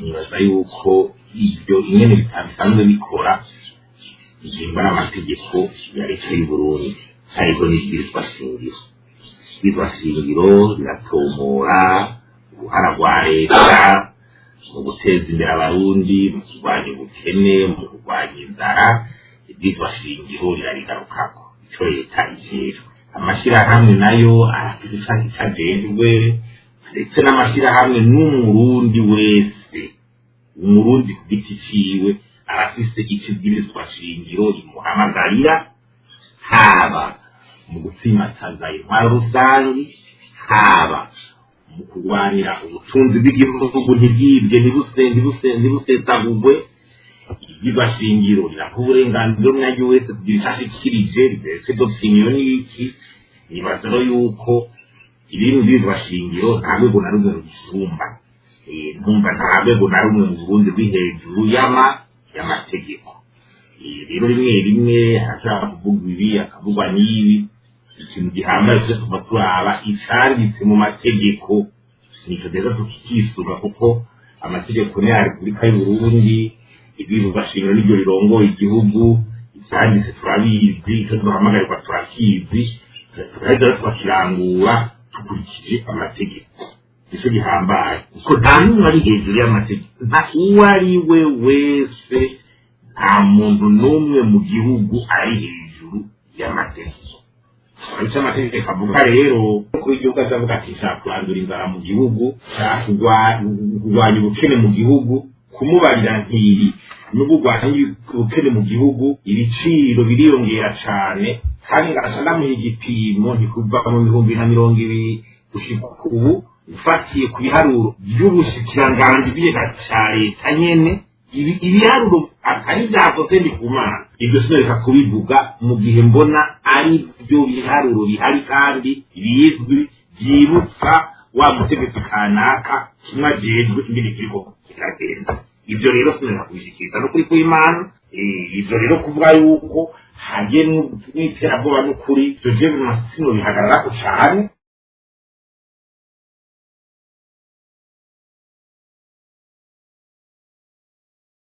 nibaza yuko ibyo nyene bisanzwe bikora bigengwa n'amategeko ya leta y'u Burundi hariho n'ibwirizwa shingiro. Ibwirizwa shingiro riratomora uruhara rwa leta mu guteza imbere abarundi, mu kurwanya ubukene, mu kurwanya inzara. Ibwirizwa shingiro rirarigarukako ico leta ijejwe. Amashirahamwe nayo arafite ico ajejwe, ndetse n'amashirahamwe n'umurundi wese, umurundi ku giti ciwe arafise ico ibwirizwa shingiro rimuhamagarira, haba mu gutsimbataza intwaro rusangi, haba mu kurwanira ubutunzi bw'igihugu ntibwibwe ntibusesagurwe. Ibwirizwa shingiro riraha uburenganzira umwanya wese kugira ico ashikirije, ndetse dopiniyo n'iki. Nibaza rero yuko ibiri mu bwirizwa shingiro nta rwego na rumwe rugisumba, ntumva nta rwego na rumwe mu Burundi ruri hejuru y'amategeko. Rero rimwe rimwe harashobora kuvugwa ibi akavugwa n'ibi, ikintu gihambaye cyose tuba turaba icanditse mu mategeko, nico rero tukisunga kuko amategeko ni ya Repubulika y'u Burundi, ibwirizwa shingiro niryo rirongoye igihugu, ivyanditse turabizi, ico duhamagarirwa turakizi, turaheza tukakirangura dukurikije amategeko. Nico gihambaye kuko nta n'umwe ari hejuru y'amategeko, nta uwo ari we wese, nta muntu n'umwe mu gihugu ari hejuru y'amategeko. Ico amategeko avuga rero ko igihugu azavuga ati nshaka kurandura inzara mu gihugu, nshaka kurwanya ubukene mu gihugu, kumubarira nk'iyi n'ubwo rwanya ubukene mu gihugu, ibiciro biriyongera cane, kandi ngasanga mu igipimo ntikuva mu 2020 gushika ubu, ufatiye ku biharuro by'ubushikiranganji bw'igega ca leta nyene, ibiharuro atari vyakoze ndi kumana. Ibyo sinoreka kubivuga mu gihe mbona ari byo biharuro bihari kandi bizwi, vyibutsa wa mutegetsi kanaka kimwe ajejwe ingene kiriko kiragenda. Ibyo rero sinoreka kubishikiriza no kuri kw'Imana. Ibyo rero kuvuga yuko hagiye n'iterabwoba n'ukuri, ivyo jewe sinobihagarirako cane.